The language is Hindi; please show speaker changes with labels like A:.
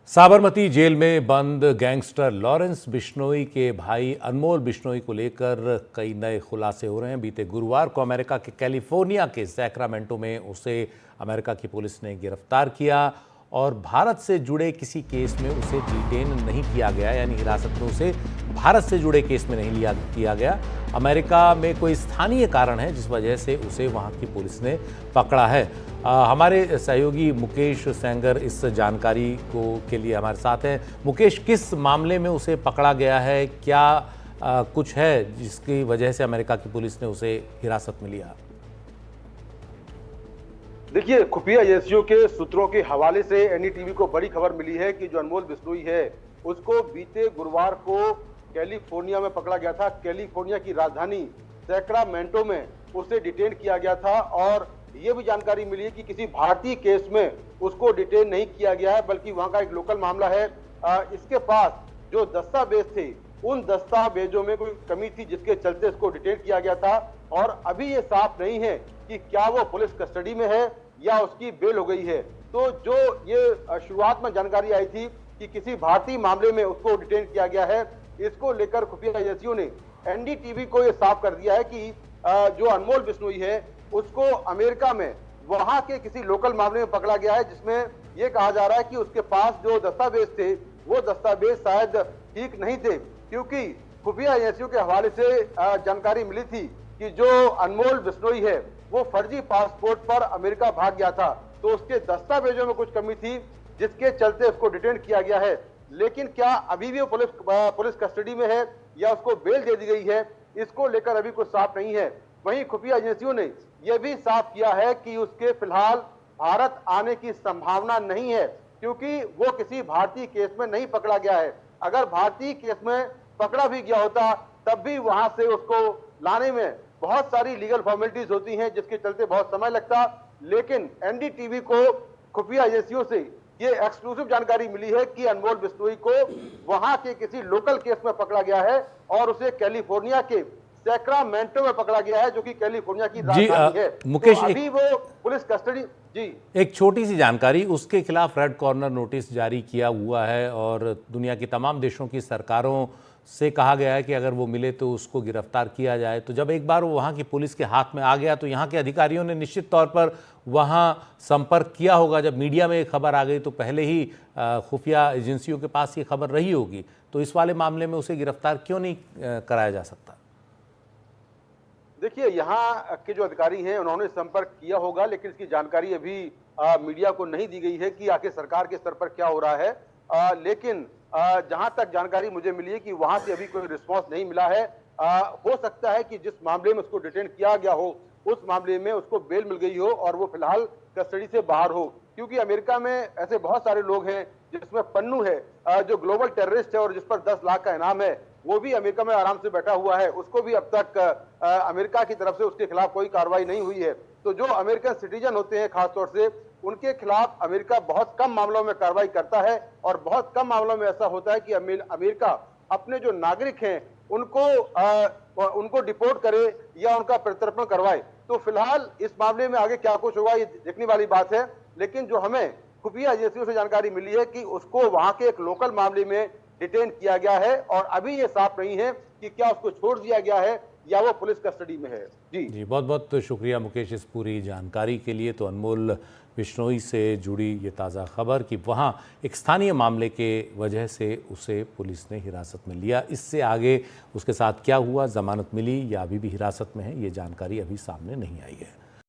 A: साबरमती जेल में बंद गैंगस्टर लॉरेंस बिश्नोई के भाई अनमोल बिश्नोई को लेकर कई नए खुलासे हो रहे हैं। बीते गुरुवार को अमेरिका के कैलिफोर्निया के सैक्रामेंटो में उसे अमेरिका की पुलिस ने गिरफ्तार किया और भारत से जुड़े किसी केस में उसे डिटेन नहीं किया गया, यानी हिरासत में उसे भारत से जुड़े केस में नहीं किया गया। अमेरिका में कोई स्थानीय कारण है जिस वजह से उसे वहाँ की पुलिस ने पकड़ा है। हमारे सहयोगी मुकेश सेंगर इस जानकारी के लिए हमारे साथ हैं। मुकेश, किस मामले में उसे पकड़ा गया है? क्या कुछ है जिसकी वजह से अमेरिका की पुलिस ने उसे हिरासत में लिया?
B: देखिए, खुफिया एजेंसियों के सूत्रों के हवाले से एनडीटीवी को बड़ी खबर मिली है कि जो अनमोल बिश्नोई है उसको बीते गुरुवार को कैलिफोर्निया में पकड़ा गया था। कैलिफोर्निया की राजधानी सैक्रामेंटो में उसे डिटेन किया गया था और ये भी जानकारी मिली है कि किसी भारतीय केस में उसको डिटेन नहीं किया गया है, बल्कि वहां का एक लोकल मामला है। इसके पास जो दस्तावेज थे उन दस्तावेजों में कोई कमी थी जिसके चलते इसको डिटेन किया गया था और अभी ये साफ नहीं है कि क्या वो पुलिस कस्टडी में है या उसकी बेल हो गई है। तो जो ये शुरुआत में जानकारी आई थी कि किसी भारतीय मामले में उसको डिटेन किया गया है, इसको लेकर खुफिया एजेंसियों ने एनडीटीवी को ये साफ कर दिया है कि जो अनमोल बिश्नोई है उसको अमेरिका में वहां के किसी लोकल मामले में पकड़ा गया है, जिसमें यह कहा जा रहा है कि उसके पास जो दस्तावेज थे वो दस्तावेज शायद ठीक नहीं थे, क्योंकि खुफिया एजेंसियों के हवाले से जानकारी मिली थी कि जो अनमोल बिश्नोई है वो फर्जी पासपोर्ट पर अमेरिका भाग गया था। तो उसके दस्तावेजों में कुछ कमी थी जिसके चलते उसको डिटेन किया गया है। लेकिन क्या अभी भी वो पुलिस कस्टडी में है या उसको बेल दे दी गई है, इसको लेकर अभी कुछ साफ नहीं है। वहीं खुफिया एजेंसियों ने यह भी साफ किया है कि उसके फिलहाल भारत आने की संभावना नहीं है, क्योंकि वो किसी भारतीय केस में नहीं पकड़ा गया है। अगर भारतीय केस में पकड़ा भी गया होता तब भी वहां से उसको लाने में बहुत सारी लीगल फॉर्मेलिटीज होती हैं, जिसके चलते बहुत समय लगता। लेकिन एनडीटीवी को खुफिया एजेंसियों से ये एक्सक्लूसिव जानकारी मिली है कि अनमोल बिश्नोई को वहां के किसी लोकल केस में पकड़ा गया है और उसे कैलिफोर्निया के सैक्रामेंटो में पकड़ा गया है, जो कि कैलिफोर्निया की राजधानी है।
A: मुकेश,
B: तो अभी वो पुलिस कस्टडी जी
A: एक छोटी सी जानकारी, उसके खिलाफ रेड कॉर्नर नोटिस जारी किया हुआ है और दुनिया की तमाम देशों की सरकारों से कहा गया है कि अगर वो मिले तो उसको गिरफ्तार किया जाए। तो जब एक बार वो वहाँ की पुलिस के हाथ में आ गया तो यहाँ के अधिकारियों ने निश्चित तौर पर वहाँ संपर्क किया होगा। जब मीडिया में ये खबर आ गई तो पहले ही खुफिया एजेंसियों के पास ये खबर रही होगी, तो इस वाले मामले में उसे गिरफ्तार क्यों नहीं कराया जा सकता?
B: देखिए, यहाँ के जो अधिकारी हैं उन्होंने संपर्क किया होगा, लेकिन इसकी जानकारी अभी मीडिया को नहीं दी गई है कि आखिर सरकार के स्तर पर क्या हो रहा है। लेकिन जहां तक जानकारी मुझे मिली है कि वहां से अभी कोई रिस्पांस नहीं मिला है। हो सकता है कि जिस मामले में उसको डिटेन किया गया हो उस मामले में उसको बेल मिल गई हो और वो फिलहाल कस्टडी से बाहर हो, क्योंकि अमेरिका में ऐसे बहुत सारे लोग हैं जिसमें पन्नू है जो ग्लोबल टेररिस्ट है और जिस पर 10 लाख का इनाम है, वो भी अमेरिका में आराम से बैठा हुआ है। उसको भी अब तक अमेरिका की तरफ से उसके खिलाफ कोई कार्रवाई नहीं हुई है। तो जो अमेरिकन सिटीजन होते हैं खासतौर से, उनके खिलाफ अमेरिका बहुत कम मामलों में कार्रवाई करता है और बहुत कम मामलों में ऐसा होता है कि अमेरिका अपने जो नागरिक हैं उनको डिपोर्ट करे या उनका प्रत्यर्पण करवाए। तो फिलहाल इस मामले में आगे क्या कुछ होगा ये देखने वाली बात है। लेकिन जो हमें खुफिया एजेंसियों से जानकारी मिली है कि उसको वहां के एक लोकल मामले में डिटेन किया गया है और अभी ये साफ नहीं है कि क्या उसको छोड़ दिया गया है या वो पुलिस कस्टडी में है। जी
A: बहुत बहुत शुक्रिया मुकेश इस पूरी जानकारी के लिए। तो अनमोल बिश्नोई से जुड़ी ये ताज़ा खबर कि वहाँ एक स्थानीय मामले के वजह से उसे पुलिस ने हिरासत में लिया। इससे आगे उसके साथ क्या हुआ, ज़मानत मिली या अभी भी हिरासत में है, ये जानकारी अभी सामने नहीं आई है।